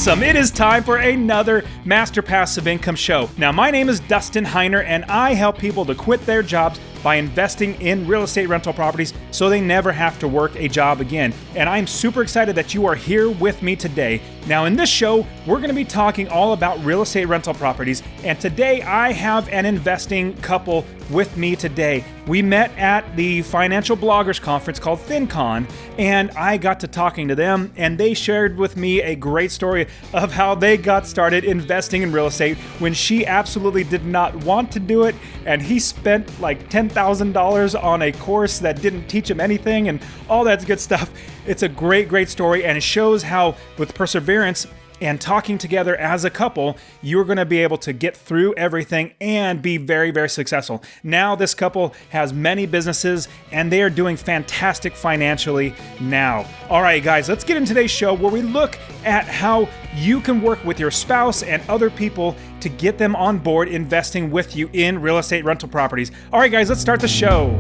Awesome. It is time for another Master Passive Income show. Now, my name is Dustin Heiner, and I help people to quit their jobs by investing in real estate rental properties so they never have to work a job again. And I'm super excited that you are here with me today. Now, in this show, we're going to be talking all about real estate rental properties. And today, I have an investing couple with me today. We met at the Financial Bloggers Conference called FinCon, and I got to talking to them, and they shared with me a great story of how they got started investing in real estate when she absolutely did not want to do it, and he spent like $10,000 on a course that didn't teach him anything and all that good stuff. It's a great story, and it shows how with perseverance and talking together as a couple, you're going to be able to get through everything and be very successful. Now, this couple has many businesses and they are doing fantastic financially now. All right, guys, let's get into today's show where we look at how you can work with your spouse and other people to get them on board investing with you in real estate rental properties. All right, guys, let's start the show.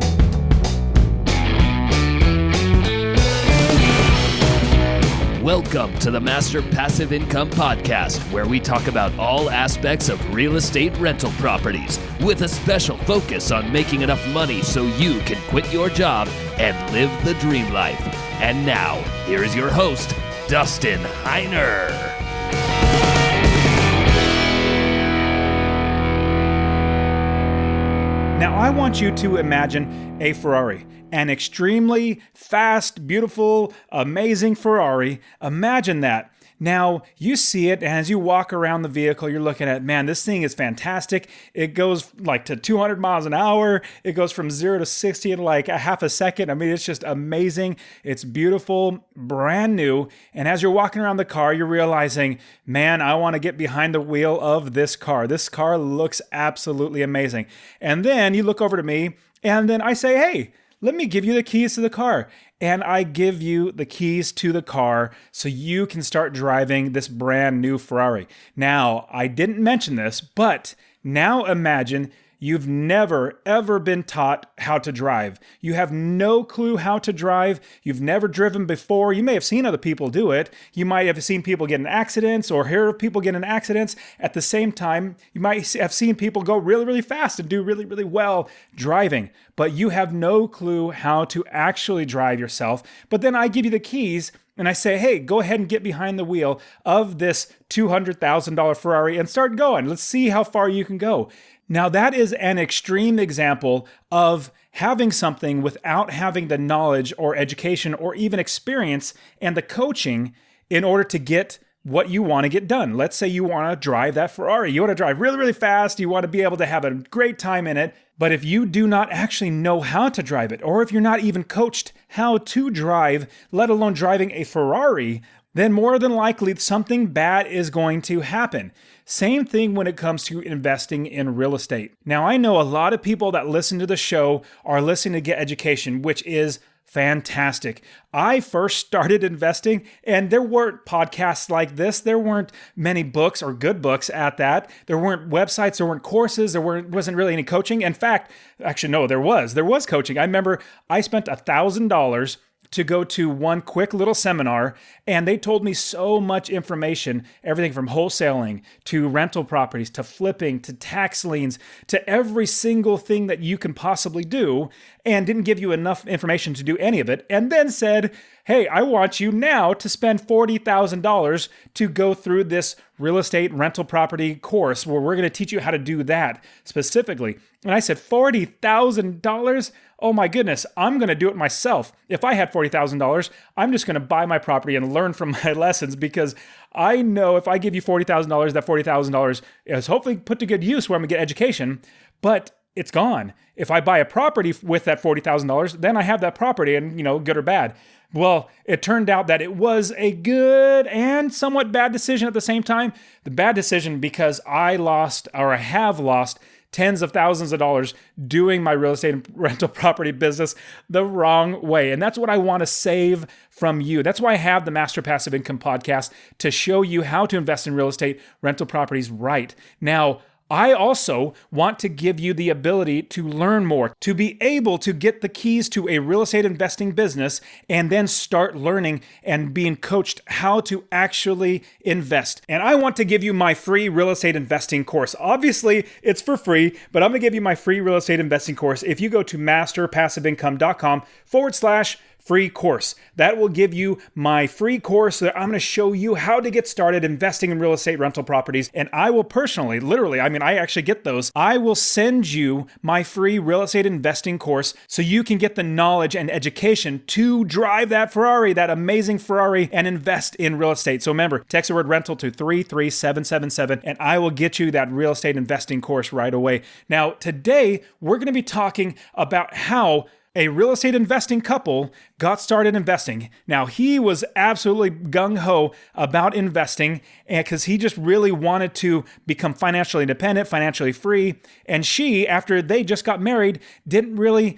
Welcome to the Master Passive Income Podcast, where we talk about all aspects of real estate rental properties, with a special focus on making enough money so you can quit your job and live the dream life. And now, here is your host, Dustin Heiner. Now, I want you to imagine a Ferrari, an extremely fast, beautiful, amazing Ferrari. Imagine that. Now, you see it, and as you walk around the vehicle, you're looking at, man, this thing is fantastic. It goes like to 200 miles an hour. It goes from 0 to 60 in like a half a second. I mean, it's just amazing. It's beautiful, brand new. And as you're walking around the car, you're realizing, man, I want to get behind the wheel of this car. This car looks absolutely amazing. And then you look over to me, and then I say, hey, let me give you the keys to the car. And I give you the keys to the car so you can start driving this brand new Ferrari. Now, I didn't mention this, but now imagine you've never, ever been taught how to drive. You have no clue how to drive. You've never driven before. You may have seen other people do it. You might have seen people get in accidents or hear of people get in accidents. At the same time, you might have seen people go really fast and do really well driving. But you have no clue how to actually drive yourself. But then I give you the keys and I say, hey, go ahead and get behind the wheel of this $200,000 Ferrari and start going. Let's see how far you can go. Now, that is an extreme example of having something without having the knowledge or education or even experience and the coaching in order to get what you want to get done. Let's say you want to drive that Ferrari. You want to drive really fast. You want to be able to have a great time in it. But if you do not actually know how to drive it, or if you're not even coached how to drive, let alone driving a Ferrari, then more than likely something bad is going to happen. Same thing when it comes to investing in real estate. Now, I know a lot of people that listen to the show are listening to get education, which is fantastic. I first started investing and there weren't podcasts like this. There weren't many books or good books at that. There weren't websites, there weren't courses, wasn't really any coaching. In fact, actually, no, there was coaching. I remember I spent $1,000 to go to one quick little seminar, and they told me so much information, everything from wholesaling to rental properties to flipping to tax liens to every single thing that you can possibly do, and didn't give you enough information to do any of it, and then said, hey, I want you now to spend $40,000 to go through this real estate rental property course where we're going to teach you how to do that specifically. And I said, $40,000? Oh my goodness, I'm going to do it myself. If I had $40,000, I'm just going to buy my property and learn from my lessons, because I know if I give you $40,000, that $40,000 is hopefully put to good use where I'm going to get education, but it's gone. If I buy a property with that $40,000, then I have that property and, good or bad. Well, it turned out that it was a good and somewhat bad decision at the same time. The bad decision because I have lost tens of thousands of dollars doing my real estate and rental property business the wrong way. And that's what I want to save from you. That's why I have the Master Passive Income podcast, to show you how to invest in real estate rental properties right. Now, I also want to give you the ability to learn more, to be able to get the keys to a real estate investing business and then start learning and being coached how to actually invest. And I want to give you my free real estate investing course. Obviously, it's for free, but I'm going to give you my free real estate investing course if you go to masterpassiveincome.com/free course. That will give you my free course that I'm going to show you how to get started investing in real estate rental properties. And I will personally, literally, I actually get those. I will send you my free real estate investing course so you can get the knowledge and education to drive that Ferrari, that amazing Ferrari, and invest in real estate. So remember, text the word rental to 33777 and I will get you that real estate investing course right away. Now, today, we're going to be talking about how a real estate investing couple got started investing. Now, he was absolutely gung-ho about investing because he just really wanted to become financially independent, financially free. And she, after they just got married, didn't really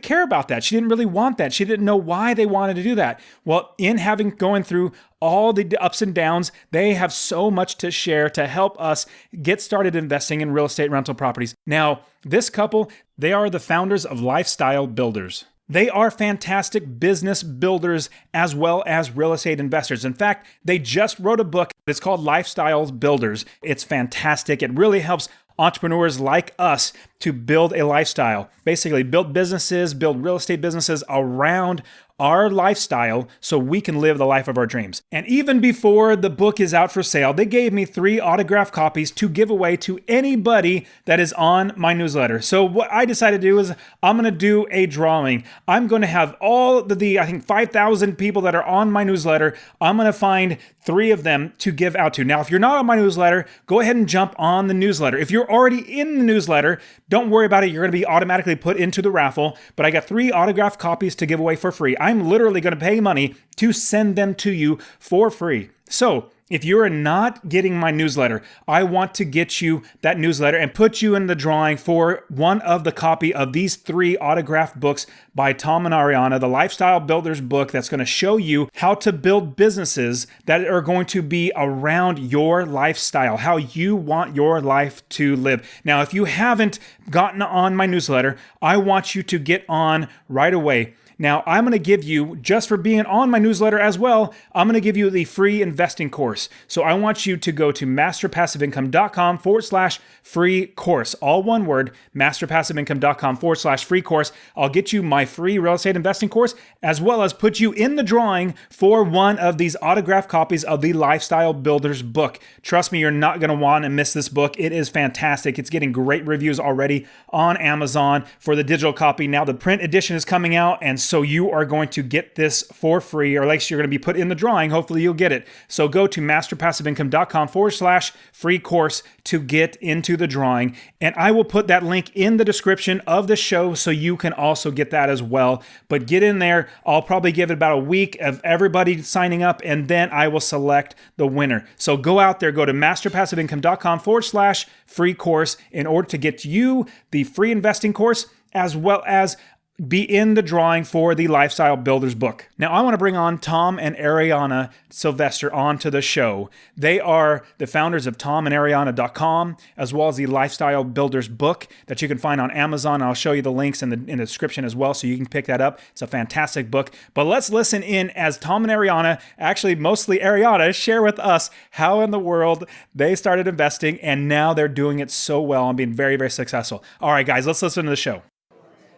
care about that. She didn't really want that. She didn't know why they wanted to do that. Well, in going through all the ups and downs, they have so much to share to help us get started investing in real estate rental properties. Now, this couple, they are the founders of Lifestyle Builders. They are fantastic business builders as well as real estate investors. In fact, they just wrote a book. It's called Lifestyle Builders. It's fantastic. It really helps entrepreneurs like us to build a lifestyle. Basically, build businesses, build real estate businesses around our lifestyle so we can live the life of our dreams. And even before the book is out for sale, they gave me 3 autographed copies to give away to anybody that is on my newsletter. So what I decided to do is I'm going to do a drawing. I'm going to have all the I think 5,000 people that are on my newsletter. I'm going to find 3 of them to give out to. Now, if you're not on my newsletter, go ahead and jump on the newsletter. If you're already in the newsletter, don't worry about it. You're going to be automatically put into the raffle. But I got 3 autographed copies to give away for free. I'm literally going to pay money to send them to you for free. So if you're not getting my newsletter, I want to get you that newsletter and put you in the drawing for one of the copy of these 3 autographed books by Tom and Ariana, the Lifestyle Builders book that's going to show you how to build businesses that are going to be around your lifestyle, how you want your life to live. Now, if you haven't gotten on my newsletter, I want you to get on right away. Now, I'm going to give you, just for being on my newsletter as well, I'm going to give you the free investing course. So I want you to go to masterpassiveincome.com/free course. All one word, masterpassiveincome.com/free course. I'll get you my free real estate investing course, as well as put you in the drawing for one of these autographed copies of the Lifestyle Builders book. Trust me, you're not going to want to miss this book. It is fantastic. It's getting great reviews already on Amazon for the digital copy. Now the print edition is coming out, and so you are going to get this for free, or at least you're going to be put in the drawing. Hopefully you'll get it. So go to masterpassiveincome.com/free course to get into the drawing. And I will put that link in the description of the show so you can also get that as well. But get in there. I'll probably give it about a week of everybody signing up, and then I will select the winner. So go out there, go to masterpassiveincome.com/free course in order to get you the free investing course, as well as be in the drawing for the Lifestyle Builders book. Now, I want to bring on Tom and Ariana Sylvestor onto the show. They are the founders of tomandariana.com, as well as the Lifestyle Builders book that you can find on Amazon. I'll show you the links in the description as well, so you can pick that up. It's a fantastic book. But let's listen in as Tom and Ariana, actually mostly Ariana, share with us how in the world they started investing, and now they're doing it so well and being very, very successful. All right, guys, let's listen to the show.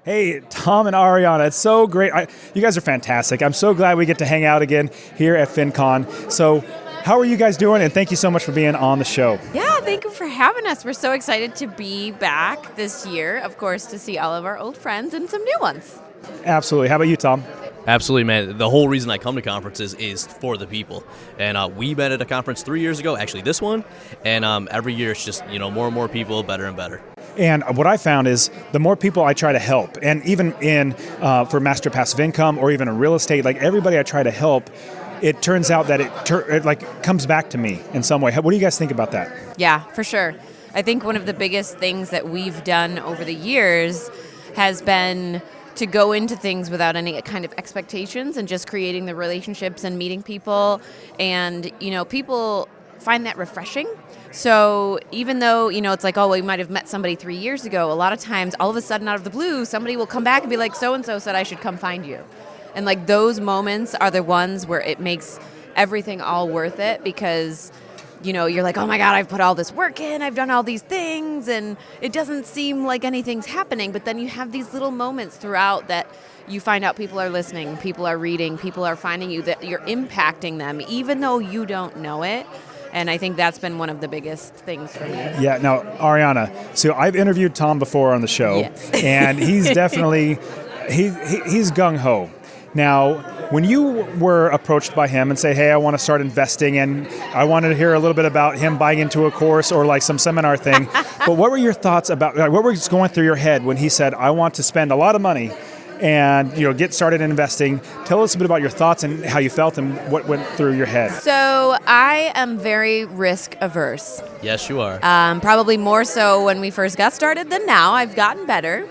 Hey, Tom and Ariana, it's so great. You guys are fantastic. I'm so glad we get to hang out again here at FinCon. So how are you guys doing? And thank you so much for being on the show. Yeah, thank you for having us. We're so excited to be back this year, of course, to see all of our old friends and some new ones. Absolutely. How about you, Tom? Absolutely, man. The whole reason I come to conferences is for the people. And we met at a conference 3 years ago, actually this one. And every year it's just, more and more people, better and better. And what I found is the more people I try to help, and even for Master Passive Income or even in real estate, like everybody I try to help, it turns out that it comes back to me in some way. What do you guys think about that? Yeah, for sure. I think one of the biggest things that we've done over the years has been to go into things without any kind of expectations and just creating the relationships and meeting people. And, people find that refreshing. So even though, it's like, oh, we might have met somebody 3 years ago, a lot of times, all of a sudden, out of the blue, somebody will come back and be like, so-and-so said I should come find you. And like those moments are the ones where it makes everything all worth it, because you're like, oh my God, I've put all this work in, I've done all these things, and it doesn't seem like anything's happening. But then you have these little moments throughout that you find out people are listening, people are reading, people are finding you, that you're impacting them, even though you don't know it. And I think that's been one of the biggest things for me. Yeah. Now, Ariana, so I've interviewed Tom before on the show, yes. and he's definitely, he's gung-ho. Now, when you were approached by him and say, hey, I want to start investing, and I wanted to hear a little bit about him buying into a course or like some seminar thing, but what were your thoughts about, like, what was going through your head when he said, I want to spend a lot of money and get started in investing? Tell us a bit about your thoughts and how you felt and what went through your head. So I am very risk averse. Yes, you are. Probably more so when we first got started than now. I've gotten better.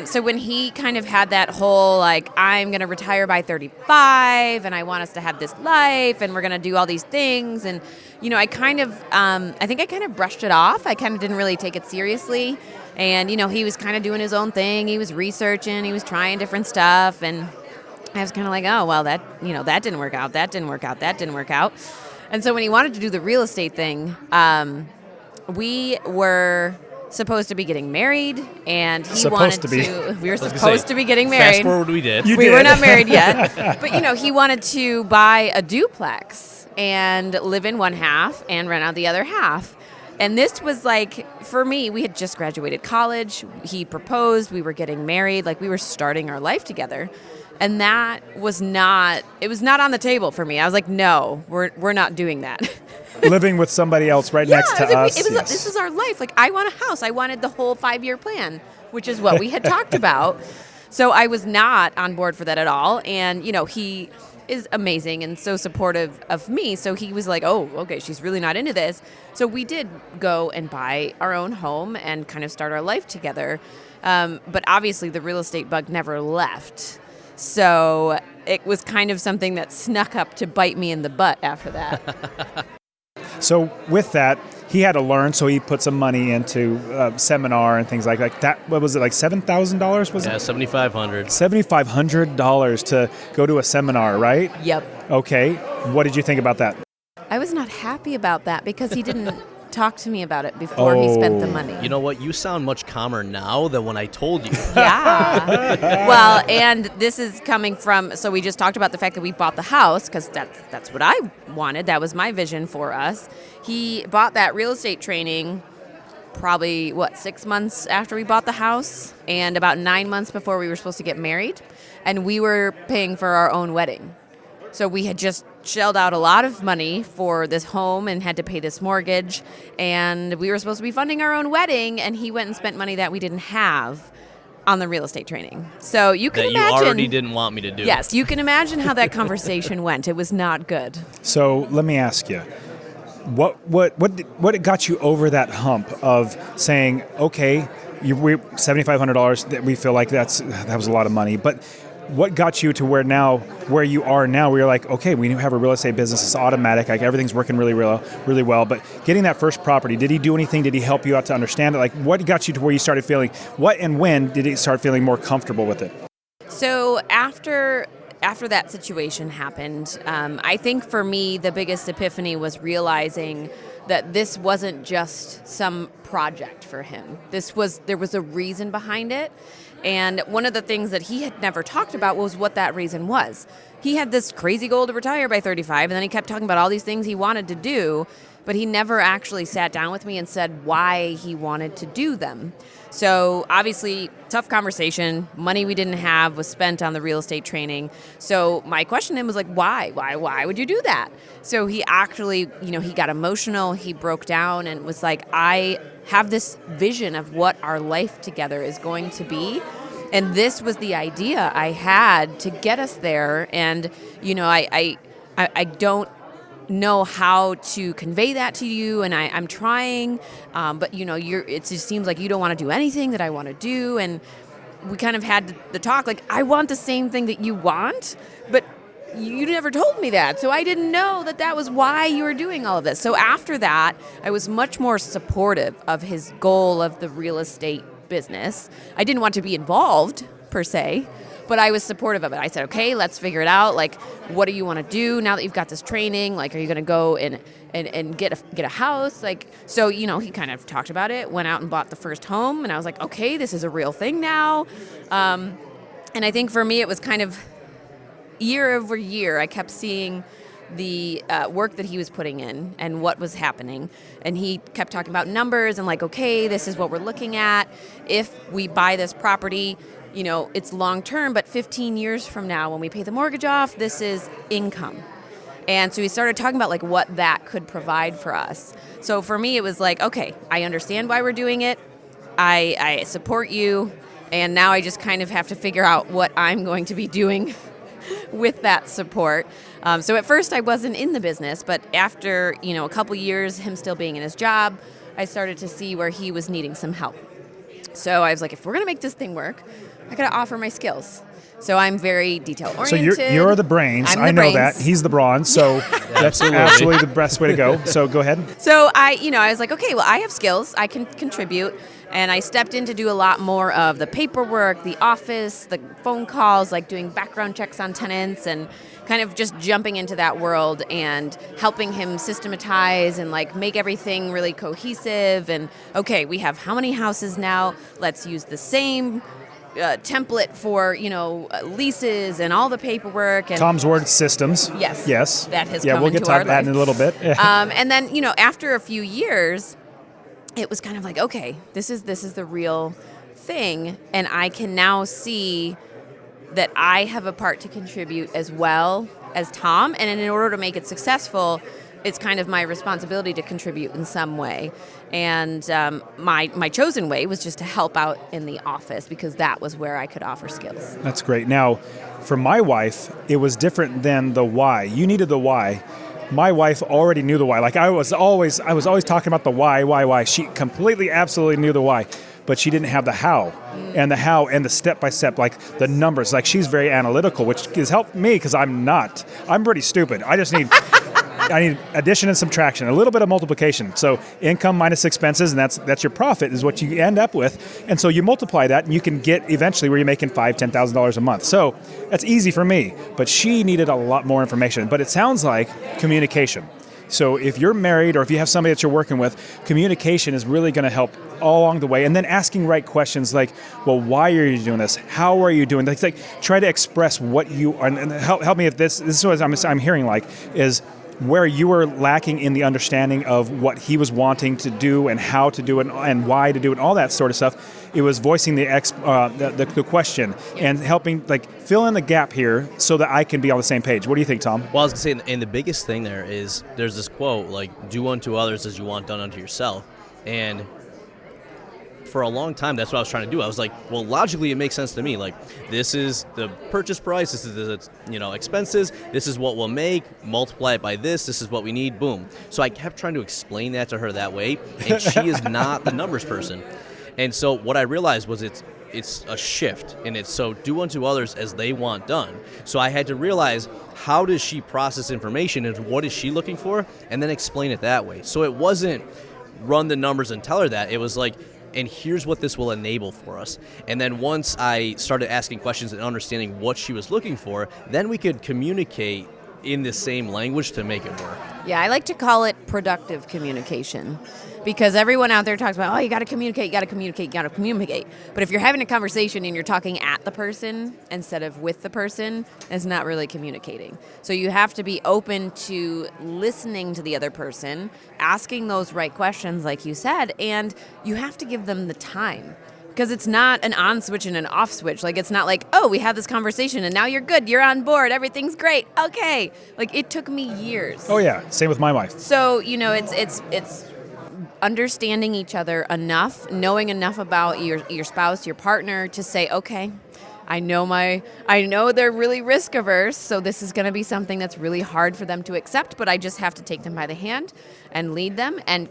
So when he kind of had that whole, like, I'm going to retire by 35 and I want us to have this life and we're going to do all these things. And, I kind of, I think I kind of brushed it off. I kind of didn't really take it seriously. And, he was kind of doing his own thing. He was researching, he was trying different stuff. And I was kind of like, oh, well, that didn't work out. That didn't work out. That didn't work out. And so when he wanted to do the real estate thing, we were supposed to be getting married, and he wanted to. We were supposed to be getting married. Fast forward, we did. We were not married yet, but he wanted to buy a duplex and live in one half and rent out the other half. And this was like, for me, we had just graduated college. He proposed. We were getting married. Like, we were starting our life together. And that was not, it was not on the table for me. I was like, no, we're not doing that. Living with somebody else right next to us. This is our life. Like, I want a house. I wanted the whole 5-year plan, which is what we had talked about. So I was not on board for that at all. And, he is amazing and so supportive of me. So he was like, oh, okay, she's really not into this. So we did go and buy our own home and kind of start our life together. But obviously the real estate bug never left. So it was kind of something that snuck up to bite me in the butt after that. So with that, he had to learn, so he put some money into seminar and things like that. What was it, like $7,000? Was it? Yeah, $7,500. $7,500 to go to a seminar, right? Yep. Okay. What did you think about that? I was not happy about that because he didn't talk to me about it before he spent the money. You know what? You sound much calmer now than when I told you. Yeah. Well, and this is coming from, so we just talked about the fact that we bought the house because that's what I wanted. That was my vision for us. He bought that real estate training probably, 6 months after we bought the house and about 9 months before we were supposed to get married. And we were paying for our own wedding. So we had just shelled out a lot of money for this home and had to pay this mortgage. And we were supposed to be funding our own wedding, and he went and spent money that we didn't have on the real estate training. So you can imagine. That you already didn't want me to do. Yes, you can imagine how that conversation went. It was not good. So let me ask you, what got you over that hump of saying, okay, we $7,500, that we feel like that was a lot of money, but what got you to where you are now, where you're like, okay, we have a real estate business, it's automatic, like everything's working really well, but getting that first property, did he do anything? Did he help you out to understand it? Like, what got you to where you started feeling, what and when did you start feeling more comfortable with it? So after that situation happened, I think for me, the biggest epiphany was realizing that this wasn't just some project for him. There was a reason behind it. And one of the things that he had never talked about was what that reason was. He had this crazy goal to retire by 35, and then he kept talking about all these things he wanted to do, but he never actually sat down with me and said why he wanted to do them. So obviously, tough conversation. Money we didn't have was spent on the real estate training. So my question to him was like, why? Why would you do that? So he actually, he got emotional. He broke down and was like, I have this vision of what our life together is going to be. And this was the idea I had to get us there. And, I don't know how to convey that to you, and I'm trying, but it just seems like you don't want to do anything that I want to do. And we kind of had the talk, like, I want the same thing that you want, but you never told me that. So I didn't know that was why you were doing all of this. So after that, I was much more supportive of his goal of the real estate business. I didn't want to be involved per se, but I was supportive of it. I said, okay, let's figure it out. Like, what do you want to do now that you've got this training? Like, are you going to go and get a house? Like, so, he kind of talked about it, went out and bought the first home. And I was like, okay, this is a real thing now. And I think for me, it was kind of year over year, I kept seeing the work that he was putting in and what was happening. And he kept talking about numbers and like, okay, this is what we're looking at. If we buy this property, it's long term, but 15 years from now, when we pay the mortgage off, this is income. And so we started talking about like what that could provide for us. So for me, it was like, okay, I understand why we're doing it. I support you. And now I just kind of have to figure out what I'm going to be doing with that support. So at first I wasn't in the business, but after, a couple years, him still being in his job, I started to see where he was needing some help. So I was like, if we're going to make this thing work, I got to offer my skills. So I'm very detail oriented. So you're the brains. I know that. He's the bronze. So that's absolutely the best way to go. So go ahead. So I was like, okay, well, I have skills. I can contribute. And I stepped in to do a lot more of the paperwork, the office, the phone calls, like doing background checks on tenants and kind of just jumping into that world and helping him systematize and like make everything really cohesive. And okay, we have how many houses now? Let's use the same template for, leases and all the paperwork. And Tom's Word systems. Yes. That has come we'll get into to our that life. in a little bit. And then, after a few years, it was kind of like, okay, this is the real thing. And I can now see that I have a part to contribute as well as Tom. And in order to make it successful, it's kind of my responsibility to contribute in some way. And my chosen way was just to help out in the office because that was where I could offer skills. That's great. Now, for my wife, it was different than the why. You needed the why. My wife already knew the why. Like I was always talking about the why. She completely, absolutely knew the why, but she didn't have the how, and the step-by-step, like the numbers. Like she's very analytical, which has helped me because I'm not. I'm pretty stupid. I just need I need addition and subtraction, a little bit of multiplication. So income minus expenses, and that's your profit is what you end up with. And so you multiply that, and you can get eventually where you're making $5,000, $10,000 a month. So that's easy for me. But she needed a lot more information. But it sounds like communication. So if you're married or if you have somebody that you're working with, communication is really going to help all along the way. And then asking right questions like, well, why are you doing this? How are you doing this? Like, try to express what you are. And help me if this is what I'm hearing like is where you were lacking in the understanding of what he was wanting to do and how to do it and why to do it and all that sort of stuff. It was voicing the question and helping like fill in the gap here so that I can be on the same page. What do you think, Tom? Well, I was going to say, and the biggest thing there is there's this quote, like, do unto others as you want done unto yourself. And for a long time, that's what I was trying to do. I was like, well, logically, it makes sense to me. Like, this is the purchase price. This is the expenses. This is what we'll make. Multiply it by this. This is what we need. Boom. So I kept trying to explain that to her that way, and she is not the numbers person. And so what I realized was it's a shift, and it's so do unto others as they want done. So I had to realize how does she process information and what is she looking for, and then explain it that way. So it wasn't run the numbers and tell her that. It was like, and here's what this will enable for us. And then once I started asking questions and understanding what she was looking for, then we could communicate in the same language to make it work. Yeah, I like to call it productive communication because everyone out there talks about, oh, you got to communicate. But if you're having a conversation and you're talking at the person instead of with the person, it's not really communicating. So you have to be open to listening to the other person, asking those right questions like you said, and you have to give them the time. Because it's not an on switch and an off switch. Like, it's not like, oh, we had this conversation and now you're good. You're on board. Everything's great. Okay. Like, it took me years. Oh, yeah. Same with my wife. So, it's understanding each other enough, knowing enough about your spouse, your partner to say, okay, I know they're really risk averse, so this is going to be something that's really hard for them to accept, but I just have to take them by the hand and lead them and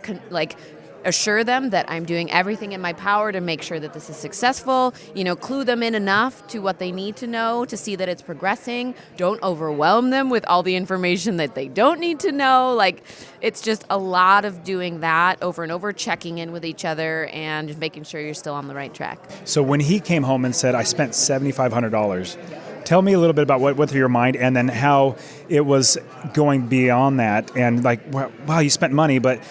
assure them that I'm doing everything in my power to make sure that this is successful, clue them in enough to what they need to know to see that it's progressing. Don't overwhelm them with all the information that they don't need to know. Like, it's just a lot of doing that over and over, checking in with each other and just making sure you're still on the right track. So when he came home and said, I spent $7,500, tell me a little bit about what went through your mind, and then how it was going beyond that. And like, wow, you spent money, but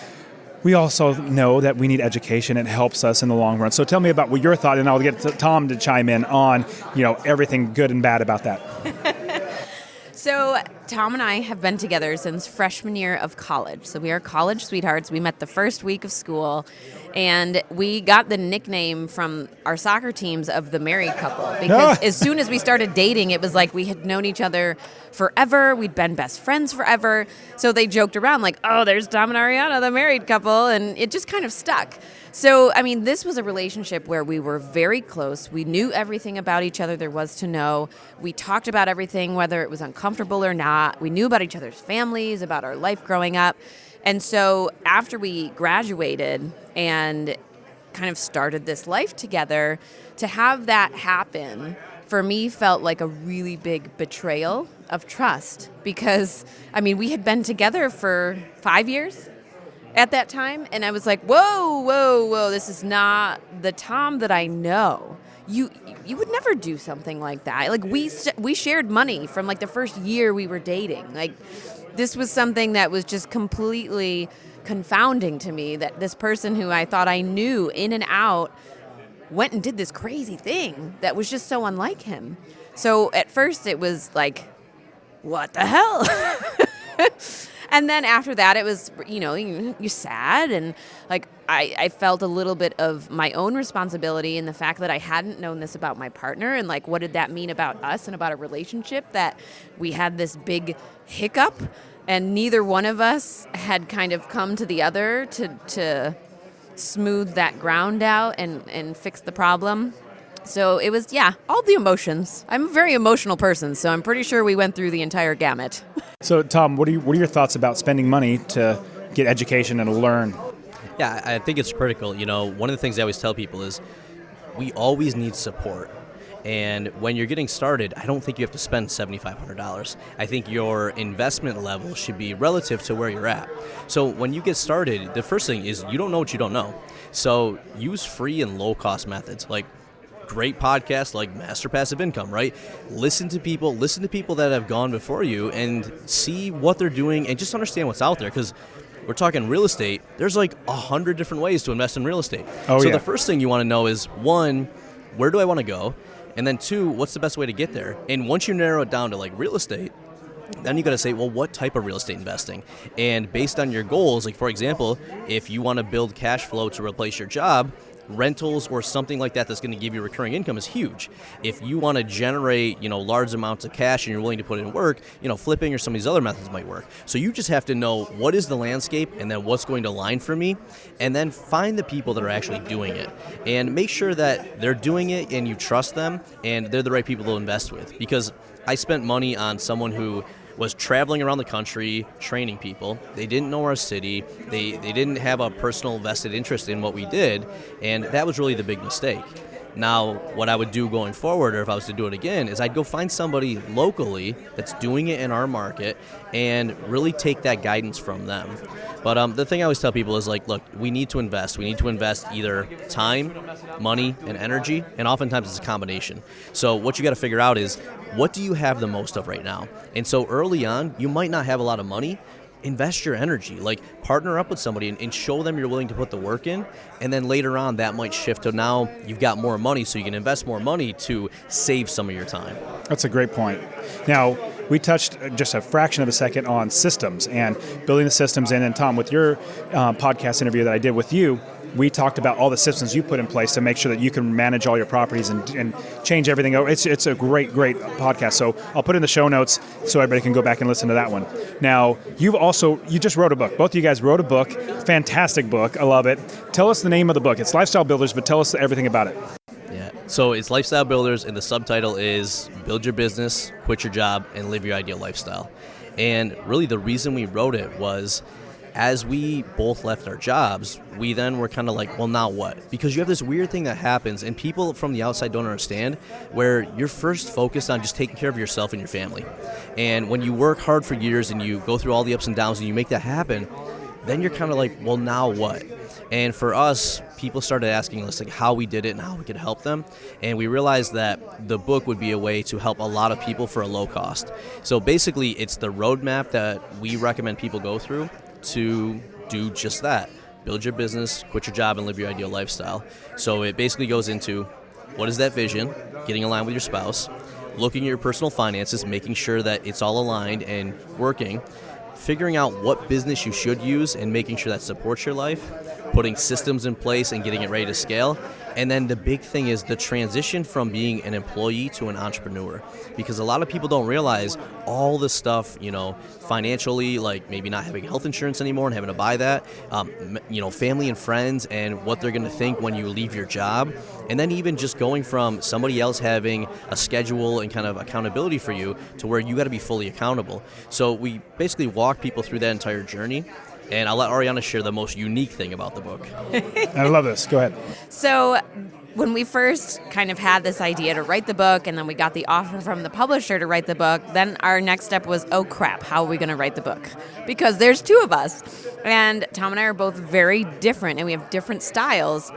we also know that we need education. It helps us in the long run. So tell me about what your thought, and I'll get Tom to chime in on, everything good and bad about that. So Tom and I have been together since freshman year of college. So we are college sweethearts. We met the first week of school, and we got the nickname from our soccer teams of the married couple, because as soon as we started dating, it was like we had known each other forever. We'd been best friends forever. So they joked around like, oh, there's Tom and Ariana, the married couple, and it just kind of stuck. So, this was a relationship where we were very close. We knew everything about each other there was to know. We talked about everything, whether it was uncomfortable or not. We knew about each other's families, about our life growing up. And so after we graduated and kind of started this life together, to have that happen for me felt like a really big betrayal of trust, because, we had been together for 5 years at that time, and I was like, whoa, this is not the Tom that I know. You would never do something like that. Like, we shared money from like the first year we were dating. Like, this was something that was just completely confounding to me, that this person who I thought I knew in and out went and did this crazy thing that was just so unlike him. So at first it was like, what the hell? And then after that, it was, you're sad, and like I felt a little bit of my own responsibility in the fact that I hadn't known this about my partner, and like, what did that mean about us and about a relationship, that we had this big hiccup and neither one of us had kind of come to the other to smooth that ground out and fix the problem. So it was, all the emotions. I'm a very emotional person, so I'm pretty sure we went through the entire gamut. So, Tom, what are your thoughts about spending money to get education and to learn? Yeah, I think it's critical. One of the things I always tell people is we always need support. And when you're getting started, I don't think you have to spend $7,500. I think your investment level should be relative to where you're at. So when you get started, the first thing is you don't know what you don't know. So use free and low-cost methods, like great podcasts like Master Passive Income, right? Listen to people that have gone before you and see what they're doing and just understand what's out there, because we're talking real estate. There's like 100 different ways to invest in real estate. The first thing you want to know is, one, where do I want to go? And then two, what's the best way to get there? And once you narrow it down to like real estate, then you got to say, well, what type of real estate investing? And based on your goals, like for example, if you want to build cash flow to replace your job, rentals or something like that that's going to give you recurring income is huge. If you want to generate, large amounts of cash and you're willing to put it in work, flipping or some of these other methods might work. So you just have to know what is the landscape and then what's going to align for me, and then find the people that are actually doing it and make sure that they're doing it and you trust them and they're the right people to invest with. Because I spent money on someone who was traveling around the country training people. They didn't know our city. They didn't have a personal vested interest in what we did, and that was really the big mistake. Now, what I would do going forward, or if I was to do it again, is I'd go find somebody locally that's doing it in our market and really take that guidance from them. But the thing I always tell people is like, look, we need to invest. We need to invest either time, money, and energy, and oftentimes it's a combination. So what you got to figure out is, what do you have the most of right now? And so early on, you might not have a lot of money. Invest your energy, like partner up with somebody and show them you're willing to put the work in. And then later on, that might shift to now you've got more money, so you can invest more money to save some of your time. That's a great point. Now, we touched just a fraction of a second on systems and building the systems in. And Tom, with your podcast interview that I did with you, we talked about all the systems you put in place to make sure that you can manage all your properties and change everything over. It's a great podcast. So I'll put in the show notes so everybody can go back and listen to that one. Now, you just wrote a book. Both of you guys wrote a book. Fantastic book. I love it. Tell us the name of the book. It's Lifestyle Builders, but tell us everything about it. Yeah. So it's Lifestyle Builders, and the subtitle is Build Your Business, Quit Your Job, and Live Your Ideal Lifestyle. And really the reason we wrote it was as we both left our jobs, we then were kind of like, well, now what? Because you have this weird thing that happens, and people from the outside don't understand, where you're first focused on just taking care of yourself and your family. And when you work hard for years and you go through all the ups and downs and you make that happen, then you're kind of like, well, now what? And for us, people started asking us like how we did it and how we could help them. And we realized that the book would be a way to help a lot of people for a low cost. So basically, it's the roadmap that we recommend people go through to do just that. Build your business, quit your job, and live your ideal lifestyle. So it basically goes into what is that vision, getting aligned with your spouse, looking at your personal finances, making sure that it's all aligned and working, figuring out what business you should use and making sure that supports your life, putting systems in place and getting it ready to scale. And then the big thing is the transition from being an employee to an entrepreneur, because a lot of people don't realize all the stuff, financially, like maybe not having health insurance anymore and having to buy that, family and friends and what they're going to think when you leave your job. And then even just going from somebody else having a schedule and kind of accountability for you to where you got to be fully accountable. So we basically walk people through that entire journey. And I'll let Ariana share the most unique thing about the book. I love this. Go ahead. So when we first kind of had this idea to write the book, and then we got the offer from the publisher to write the book, then our next step was, oh crap, how are we going to write the book? Because there's two of us. And Tom and I are both very different, and we have different styles.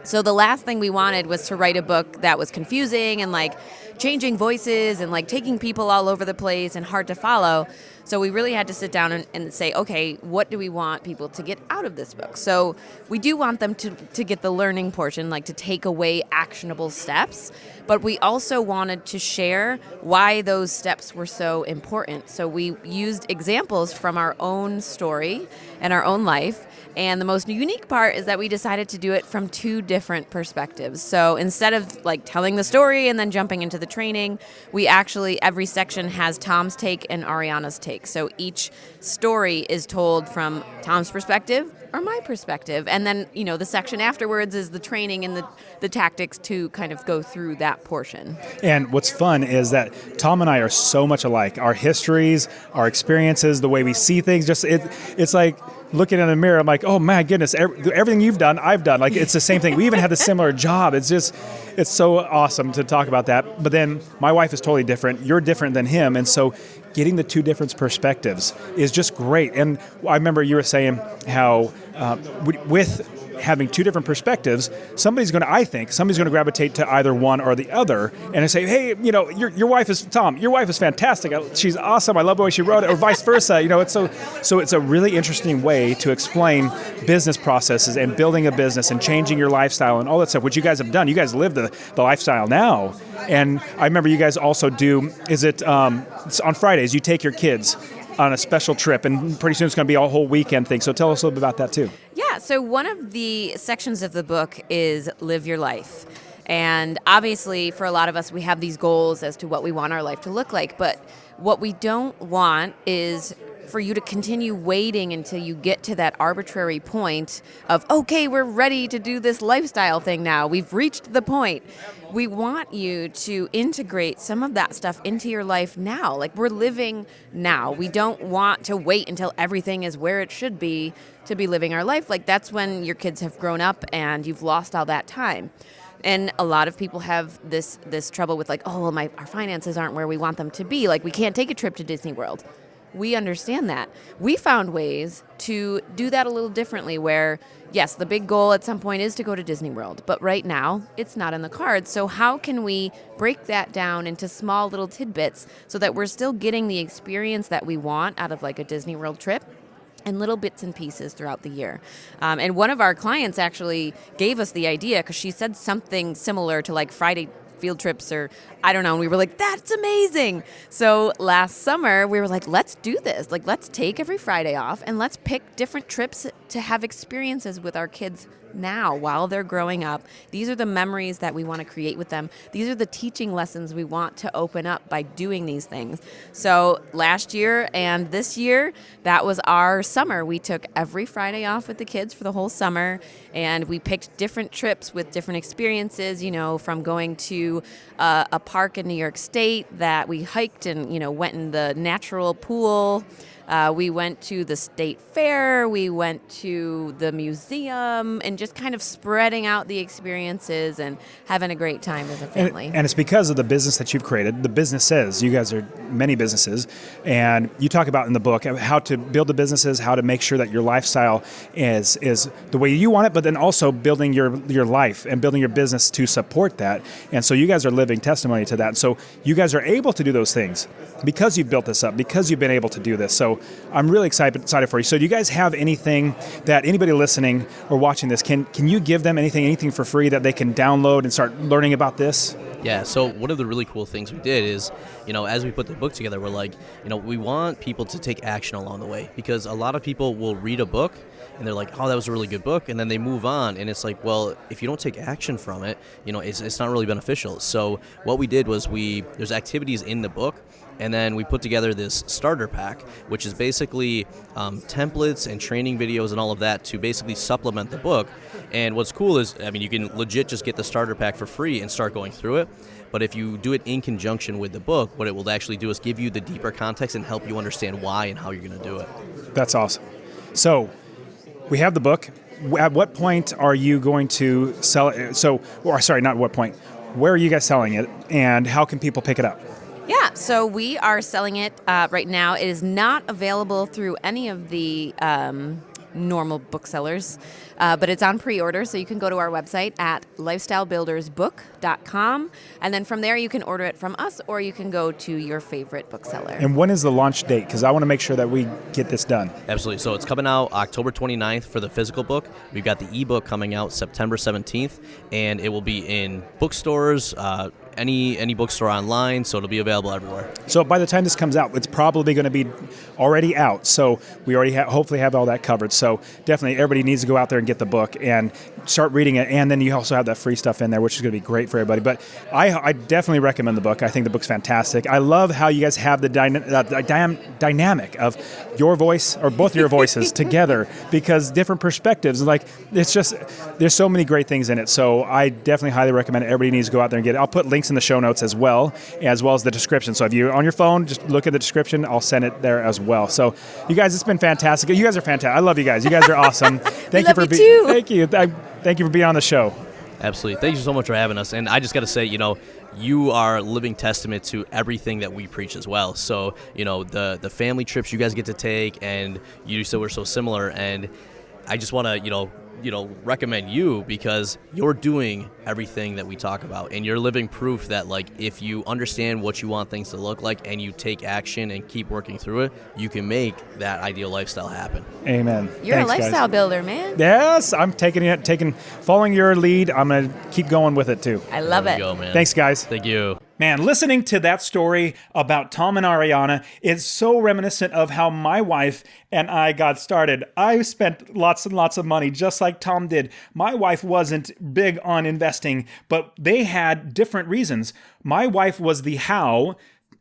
So the last thing we wanted was to write a book that was confusing and like changing voices and like taking people all over the place and hard to follow. So we really had to sit down and say, okay, what do we want people to get out of this book? So we do want them to get the learning portion, like to take away actionable steps, but we also wanted to share why those steps were so important. So we used examples from our own story and our own life. And the most unique part is that we decided to do it from two different perspectives. So instead of like telling the story and then jumping into the training, we actually, every section has Tom's take and Ariana's take. So each story is told from Tom's perspective or my perspective. And then, the section afterwards is the training and the tactics to kind of go through that portion. And what's fun is that Tom and I are so much alike. Our histories, our experiences, the way we see things, it's like looking in the mirror, I'm like, oh my goodness, everything you've done, I've done. Like, it's the same thing. We even had a similar job. It's so awesome to talk about that. But then my wife is totally different. You're different than him. And so getting the two different perspectives is just great. And I remember you were saying how with having two different perspectives, somebody's going to gravitate to either one or the other. And I say, hey, your wife is Tom. Your wife is fantastic. She's awesome. I love the way she wrote it, or vice versa. It's a really interesting way to explain business processes and building a business and changing your lifestyle and all that stuff, which you guys have done. You guys live the lifestyle now. And I remember you guys also do, it's on Fridays, you take your kids on a special trip, and pretty soon it's going to be a whole weekend thing. So tell us a little bit about that too. Yeah, so one of the sections of the book is Live Your Life. And obviously, for a lot of us, we have these goals as to what we want our life to look like. But what we don't want is for you to continue waiting until you get to that arbitrary point of, okay, we're ready to do this lifestyle thing now. We've reached the point. We want you to integrate some of that stuff into your life now. Like, we're living now. We don't want to wait until everything is where it should be to be living our life. Like, that's when your kids have grown up and you've lost all that time. And a lot of people have this trouble with like, oh, well, our finances aren't where we want them to be. Like, we can't take a trip to Disney World. We understand that. We found ways to do that a little differently where, yes, the big goal at some point is to go to Disney World, but right now it's not in the cards. So how can we break that down into small little tidbits so that we're still getting the experience that we want out of like a Disney World trip and little bits and pieces throughout the year. And one of our clients actually gave us the idea because she said something similar to like Friday field trips or I don't know. And we were like, that's amazing. So last summer we were like, let's do this. Like, let's take every Friday off and let's pick different trips to have experiences with our kids now while they're growing up. These are the memories that we want to create with them. These are the teaching lessons we want to open up by doing these things. So last year and this year, that was our summer. We took every Friday off with the kids for the whole summer, and we picked different trips with different experiences, from going to a park in New York State that we hiked and, went in the natural pool We went to the state fair, we went to the museum, and just kind of spreading out the experiences and having a great time as a family. And it's because of the business that you've created. The business says, you guys are many businesses, and you talk about in the book how to build the businesses, how to make sure that your lifestyle is the way you want it, but then also building your life and building your business to support that. And so you guys are living testimony to that. So you guys are able to do those things because you've built this up, because you've been able to do this. So I'm really excited for you. So do you guys have anything that anybody listening or watching this, can you give them anything for free that they can download and start learning about this? Yeah, so one of the really cool things we did is, as we put the book together, we're like, we want people to take action along the way, because a lot of people will read a book and they're like, oh, that was a really good book, and then they move on, and it's like, well, if you don't take action from it, it's not really beneficial. So what we did was there's activities in the book, and then we put together this starter pack, which is basically templates and training videos and all of that to basically supplement the book. And what's cool is, you can legit just get the starter pack for free and start going through it. But if you do it in conjunction with the book, what it will actually do is give you the deeper context and help you understand why and how you're going to do it. That's awesome. So we have the book. At what point are you going to sell it? Not what point. Where are you guys selling it, and how can people pick it up? Yeah, so we are selling it right now. It is not available through any of the normal booksellers, but it's on pre-order, so you can go to our website at lifestylebuildersbook.com, and then from there you can order it from us, or you can go to your favorite bookseller. And when is the launch date? Because I want to make sure that we get this done. Absolutely. So it's coming out October 29th for the physical book. We've got the ebook coming out September 17th, and it will be in bookstores, any bookstore online, so it'll be available everywhere. So by the time this comes out, it's probably going to be already out. So we already hopefully have all that covered. So definitely everybody needs to go out there and get the book and start reading it. And then you also have that free stuff in there, which is going to be great for everybody. But I definitely recommend the book. I think the book's fantastic. I love how you guys have the dynamic of your voice, or both of your voices together, because different perspectives. Like, it's just, there's so many great things in it. So I definitely highly recommend it. Everybody needs to go out there and get it. I'll put links in the show notes as well as the description. So if you're on your phone, just look at the description. I'll send it there as well. So you guys, it's been fantastic. You guys are fantastic. I love you guys. You guys are awesome. Thank you for being. Thank you. Thank you for being on the show. Absolutely. Thank you so much for having us. And I just got to say, you are a living testament to everything that we preach as well. So, the family trips you guys get to take, and you said we're so similar. And I just want to, recommend you, because you're doing everything that we talk about, and you're living proof that, like, if you understand what you want things to look like and you take action and keep working through it, you can make that ideal lifestyle happen. Amen. You're Thanks, a lifestyle guys. builder, man. Yes, I'm following your lead. I'm going to keep going with it too. I love it. Go, man. Thanks, guys. Thank you. Man, listening to that story about Tom and Ariana is so reminiscent of how my wife and I got started. I spent lots and lots of money, just like Tom did. My wife wasn't big on investing, but they had different reasons. My wife was the how.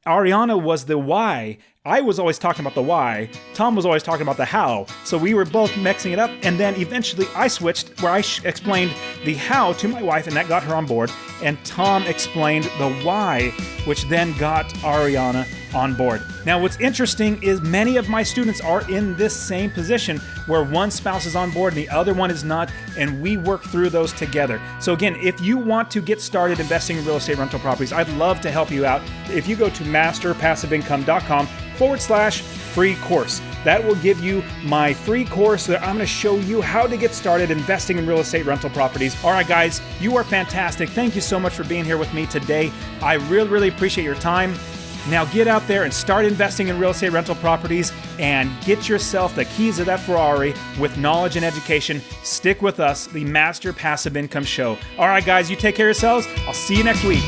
Ariana was the why. I was always talking about the why. Tom was always talking about the how. So we were both mixing it up. And then eventually I switched, where I explained the how to my wife, and that got her on board. And Tom explained the why, which then got Ariana on board. Now, what's interesting is many of my students are in this same position, where one spouse is on board and the other one is not, and we work through those together. So again, if you want to get started investing in real estate rental properties, I'd love to help you out. If you go to masterpassiveincome.com/free course, that will give you my free course that I'm going to show you how to get started investing in real estate rental properties. All right, guys, you are fantastic. Thank you so much for being here with me today. I really, really appreciate your time. Now get out there and start investing in real estate rental properties and get yourself the keys to that Ferrari with knowledge and education. Stick with us, the Master Passive Income Show. All right, guys, you take care of yourselves. I'll see you next week.